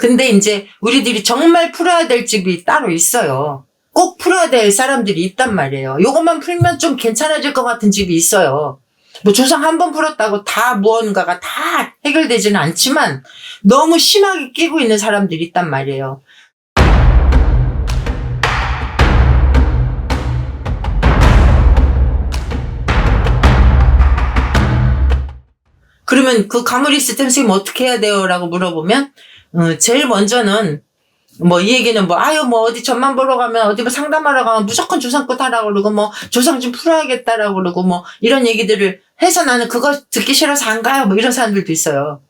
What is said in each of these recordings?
근데 이제 우리들이 정말 풀어야 될 집이 따로 있어요. 꼭 풀어야 될 사람들이 있단 말이에요. 요것만 풀면 좀 괜찮아질 것 같은 집이 있어요. 뭐 조상 한 번 풀었다고 다 무언가가 다 해결되지는 않지만 너무 심하게 끼고 있는 사람들이 있단 말이에요. 그러면 그 가물이 시스템 선생님 어떻게 해야 돼요? 라고 물어보면 제일 먼저는 뭐 이 얘기는 뭐 아유 뭐 어디 전만 보러 가면 어디 뭐 상담하러 가면 무조건 조상끝 하라고 그러고 뭐 조상 좀 풀어야겠다라고 그러고 뭐 이런 얘기들을 해서 나는 그거 듣기 싫어서 안 가요 뭐 이런 사람들도 있어요.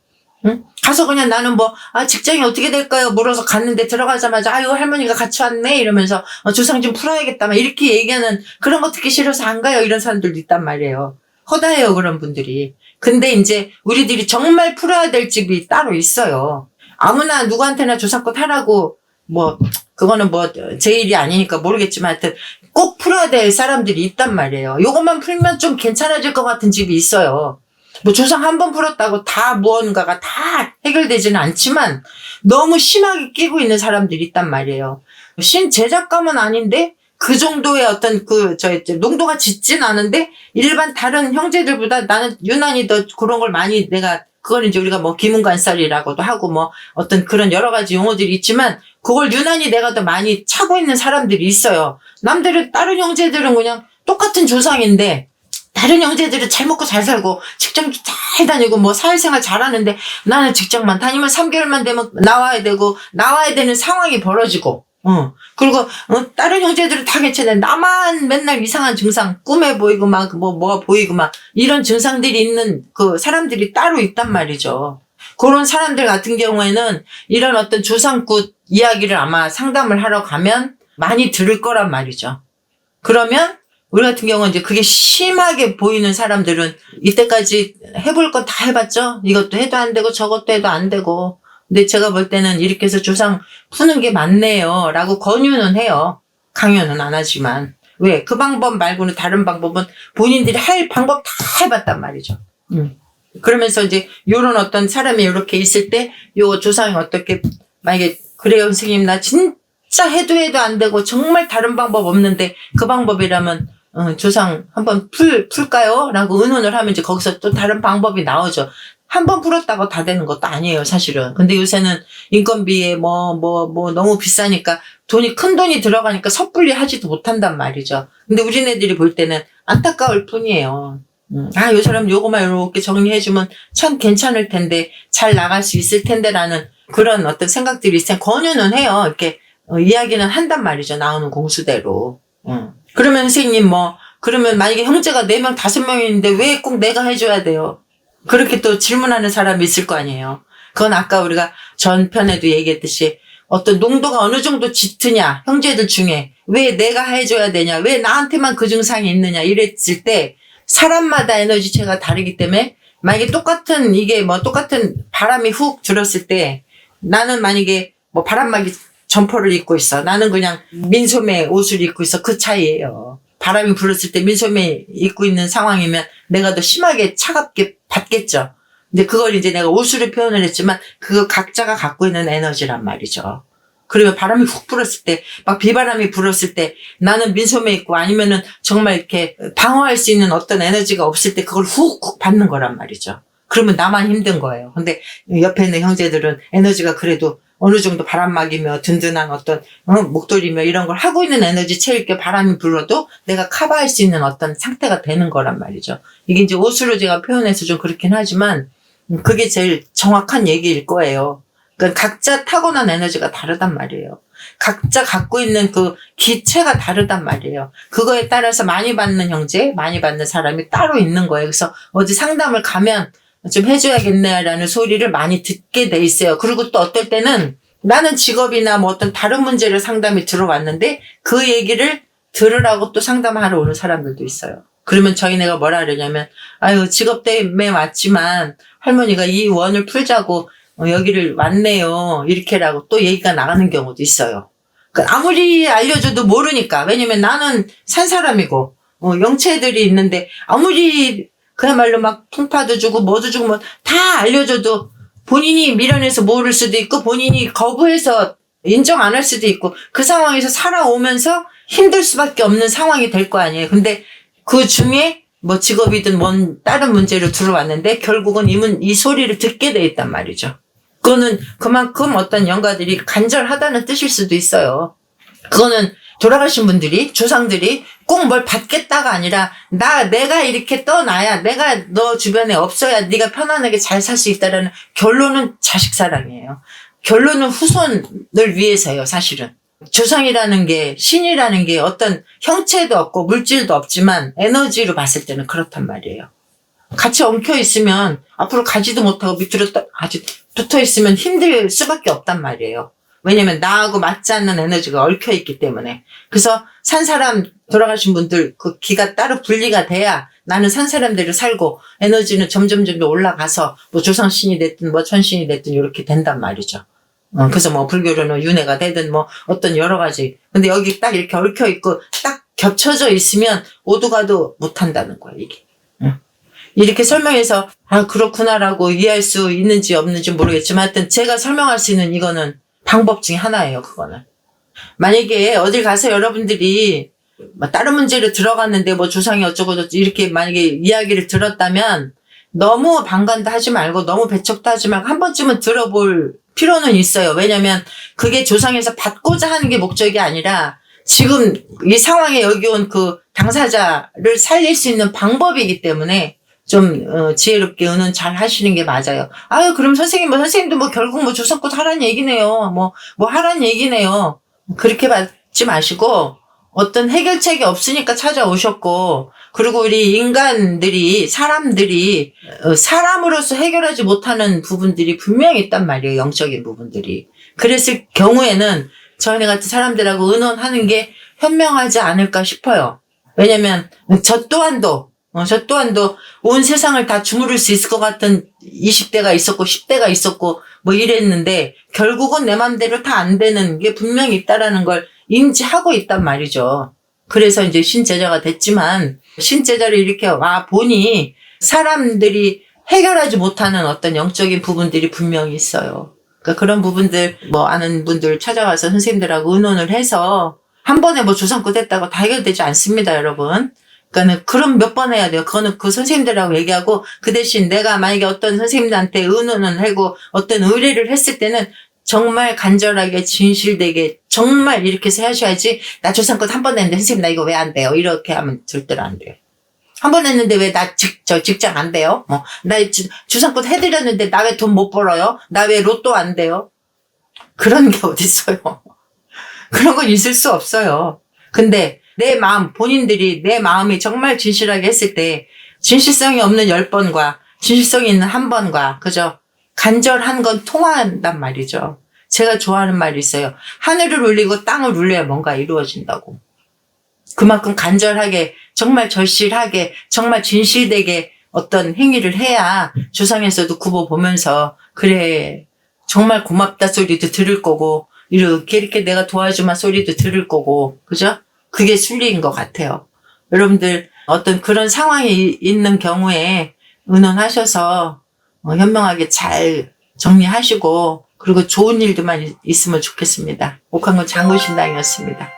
응? 가서 그냥 나는 뭐 직장이 어떻게 될까요? 물어서 갔는데 들어가자마자 아유 할머니가 같이 왔네 이러면서 조상 좀 풀어야겠다 막 이렇게 얘기하는 그런 거 듣기 싫어서 안 가요 이런 사람들도 있단 말이에요. 허다해요 그런 분들이. 근데 이제 우리들이 정말 풀어야 될 집이 따로 있어요. 아무나 누구한테나 조상끝 하라고 뭐 그거는 뭐 제 일이 아니니까 모르겠지만 하여튼 꼭 풀어야 될 사람들이 있단 말이에요. 요것만 풀면 좀 괜찮아질 것 같은 집이 있어요. 뭐 조상 한 번 풀었다고 다 무언가가 다 해결되지는 않지만 너무 심하게 끼고 있는 사람들이 있단 말이에요. 신제작감은 아닌데 그 정도의 어떤 농도가 짙진 않은데 일반 다른 형제들보다 나는 유난히 더 그런 걸 많이 내가 그건 이제 우리가 뭐 기문관살이라고도 하고 뭐 어떤 그런 여러 가지 용어들이 있지만 그걸 유난히 내가 더 많이 차고 있는 사람들이 있어요. 남들은 다른 형제들은 그냥 똑같은 조상인데 다른 형제들은 잘 먹고 잘 살고 직장도 잘 다니고 뭐 사회생활 잘하는데 나는 직장만 다니면 3개월만 되면 나와야 되고 나와야 되는 상황이 벌어지고 그리고 다른 형제들은 다 괜찮은데 나만 맨날 이상한 증상 꿈에 보이고 막 뭐가 보이고 막 이런 증상들이 있는 그 사람들이 따로 있단 말이죠. 그런 사람들 같은 경우에는 이런 어떤 조상굿 이야기를 아마 상담을 하러 가면 많이 들을 거란 말이죠. 그러면 우리 같은 경우는 이제 그게 심하게 보이는 사람들은 이때까지 해볼 거 다 해봤죠? 이것도 해도 안 되고 저것도 해도 안 되고. 근데 제가 볼 때는 이렇게 해서 조상 푸는 게 맞네요. 라고 권유는 해요. 강요는 안 하지만. 왜? 그 방법 말고는 다른 방법은 본인들이 할 방법 다 해봤단 말이죠. 그러면서 이제 요런 어떤 사람이 이렇게 있을 때 요 조상이 어떻게 만약에 그래요 선생님 나 진짜 해도 안 되고 정말 다른 방법 없는데 그 방법이라면 조상 한번 풀까요? 라고 의논을 하면 이제 거기서 또 다른 방법이 나오죠. 한 번 풀었다고 다 되는 것도 아니에요, 사실은. 근데 요새는 인건비에 너무 비싸니까 큰 돈이 들어가니까 섣불리 하지도 못한단 말이죠. 근데 우리네들이 볼 때는 안타까울 뿐이에요. 요 사람 요거만 이렇게 정리해주면 참 괜찮을 텐데, 잘 나갈 수 있을 텐데라는 그런 어떤 생각들이 있으면 권유는 해요. 이렇게, 이야기는 한단 말이죠. 나오는 공수대로. 그러면 선생님 그러면 만약에 형제가 4명, 5명인데 왜 꼭 내가 해줘야 돼요? 그렇게 또 질문하는 사람이 있을 거 아니에요. 그건 아까 우리가 전편에도 얘기했듯이 어떤 농도가 어느 정도 짙으냐, 형제들 중에 왜 내가 해줘야 되냐, 왜 나한테만 그 증상이 있느냐 이랬을 때 사람마다 에너지체가 다르기 때문에 만약에 똑같은 바람이 훅 들었을 때 나는 만약에 바람막이 점퍼를 입고 있어. 나는 그냥 민소매 옷을 입고 있어. 그 차이예요. 바람이 불었을 때 민소매 입고 있는 상황이면 내가 더 심하게 차갑게 받겠죠. 근데 그걸 이제 내가 옷으로 표현을 했지만 그거 각자가 갖고 있는 에너지란 말이죠. 그러면 바람이 훅 불었을 때, 막 비바람이 불었을 때 나는 민소매 입고 아니면은 정말 이렇게 방어할 수 있는 어떤 에너지가 없을 때 그걸 훅 받는 거란 말이죠. 그러면 나만 힘든 거예요. 근데 옆에 있는 형제들은 에너지가 그래도 어느 정도 바람막이며 든든한 어떤 목도리며 이런 걸 하고 있는 에너지 채울 게 바람이 불어도 내가 커버할 수 있는 어떤 상태가 되는 거란 말이죠. 이게 이제 옷으로 제가 표현해서 좀 그렇긴 하지만 그게 제일 정확한 얘기일 거예요. 그러니까 각자 타고난 에너지가 다르단 말이에요. 각자 갖고 있는 그 기체가 다르단 말이에요. 그거에 따라서 많이 받는 형제, 많이 받는 사람이 따로 있는 거예요. 그래서 어디 상담을 가면 좀 해줘야겠네라는 소리를 많이 듣게 돼 있어요. 그리고 또 어떨 때는 나는 직업이나 어떤 다른 문제를 상담이 들어왔는데 그 얘기를 들으라고 또 상담하러 오는 사람들도 있어요. 그러면 저희네가 뭐라 그러냐면 직업 때문에 왔지만 할머니가 이 원을 풀자고 여기를 왔네요. 이렇게라고 또 얘기가 나가는 경우도 있어요. 그러니까 아무리 알려줘도 모르니까. 왜냐면 나는 산 사람이고 영체들이 있는데 아무리 그야말로 막 풍파도 주고 뭐도 주고 다 알려줘도 본인이 밀어내서 모를 수도 있고 본인이 거부해서 인정 안 할 수도 있고 그 상황에서 살아오면서 힘들 수밖에 없는 상황이 될 거 아니에요. 근데 그 중에 뭐 직업이든 뭔 다른 문제로 들어왔는데 결국은 이 소리를 듣게 돼 있단 말이죠. 그거는 그만큼 어떤 영가들이 간절하다는 뜻일 수도 있어요. 그거는 돌아가신 분들이, 조상들이 꼭 뭘 받겠다가 아니라 내가 이렇게 떠나야 내가 너 주변에 없어야 네가 편안하게 잘 살 수 있다라는 결론은 자식 사랑이에요. 결론은 후손을 위해서예요, 사실은. 조상이라는 게, 신이라는 게 어떤 형체도 없고 물질도 없지만 에너지로 봤을 때는 그렇단 말이에요. 같이 엉켜 있으면 앞으로 가지도 못하고 밑으로 아주 붙어 있으면 힘들 수밖에 없단 말이에요. 왜냐면 나하고 맞지 않는 에너지가 얽혀 있기 때문에. 그래서 산 사람, 돌아가신 분들 그 기가 따로 분리가 돼야 나는 산 사람대로 살고 에너지는 점점 올라가서 뭐 조상신이 됐든 뭐 천신이 됐든 이렇게 된단 말이죠. 그래서 뭐 불교로는 윤회가 되든 뭐 어떤 여러 가지. 근데 여기 딱 이렇게 얽혀 있고 딱 겹쳐져 있으면 오도 가도 못 한다는 거야, 이게. 이렇게 설명해서 그렇구나라고 이해할 수 있는지 없는지 모르겠지만 하여튼 제가 설명할 수 있는 이거는 방법 중에 하나예요, 그거는. 만약에 어딜 가서 여러분들이 뭐 다른 문제로 들어갔는데 뭐 조상이 어쩌고저쩌고 이렇게 만약에 이야기를 들었다면 너무 방관도 하지 말고 너무 배척도 하지 말고 한 번쯤은 들어볼 필요는 있어요. 왜냐면 그게 조상에서 받고자 하는 게 목적이 아니라 지금 이 상황에 여기 온 그 당사자를 살릴 수 있는 방법이기 때문에 좀 지혜롭게 의논 잘 하시는 게 맞아요. 그럼 선생님도 뭐 결국 뭐 조상껏 하란 얘기네요. 뭐 하란 얘기네요. 그렇게 받지 마시고 어떤 해결책이 없으니까 찾아오셨고 그리고 우리 인간들이 사람들이 사람으로서 해결하지 못하는 부분들이 분명히 있단 말이에요. 영적인 부분들이. 그랬을 경우에는 저희 같은 사람들하고 의논하는 게 현명하지 않을까 싶어요. 왜냐면 저 또한도 온 세상을 다 주무를 수 있을 것 같은 20대가 있었고 10대가 있었고 뭐 이랬는데 결국은 내 맘대로 다 안 되는 게 분명히 있다라는 걸 인지하고 있단 말이죠. 그래서 이제 신제자가 됐지만 신제자를 이렇게 와 보니 사람들이 해결하지 못하는 어떤 영적인 부분들이 분명히 있어요. 그러니까 그런 부분들 뭐 아는 분들 찾아가서 선생님들하고 의논을 해서 한 번에 뭐 조상껏 했다고 다 해결되지 않습니다, 여러분. 그러니까는 그럼 몇 번 해야 돼요. 그거는 그 선생님들하고 얘기하고 그 대신 내가 만약에 어떤 선생님들한테 의논을 하고 어떤 의뢰를 했을 때는 정말 간절하게 진실되게 정말 이렇게 해서 하셔야지 나 조상껏 한 번 했는데 선생님 나 이거 왜 안 돼요? 이렇게 하면 절대로 안 돼요. 한 번 했는데 왜 나 직장 안 돼요? 나 조상껏 해드렸는데 나 왜 돈 못 벌어요? 나 왜 로또 안 돼요? 그런 게 어딨어요. 그런 건 있을 수 없어요. 근데 내 마음, 본인들이 내 마음이 정말 진실하게 했을 때 진실성이 없는 10번과 진실성이 있는 1번과 그죠? 간절한 건 통한단 말이죠. 제가 좋아하는 말이 있어요. 하늘을 울리고 땅을 울려야 뭔가 이루어진다고. 그만큼 간절하게 정말 절실하게 정말 진실되게 어떤 행위를 해야 조상에서도 굽어 보면서 그래 정말 고맙다 소리도 들을 거고 이렇게 내가 도와주마 소리도 들을 거고 그죠? 그게 순리인 것 같아요. 여러분들 어떤 그런 상황이 있는 경우에 의논하셔서 현명하게 잘 정리하시고 그리고 좋은 일들만 있으면 좋겠습니다. 옥한군 장군신당이었습니다.